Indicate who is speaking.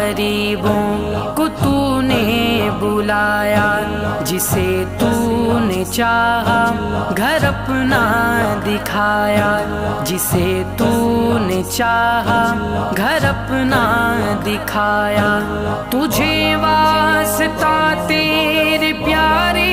Speaker 1: غریبوں کو تو نے بلایا، جسے تو نے چاہا گھر اپنا دکھایا، جسے تو نے چاہا گھر اپنا دکھایا۔ تجھے واسطہ تیرے پیارے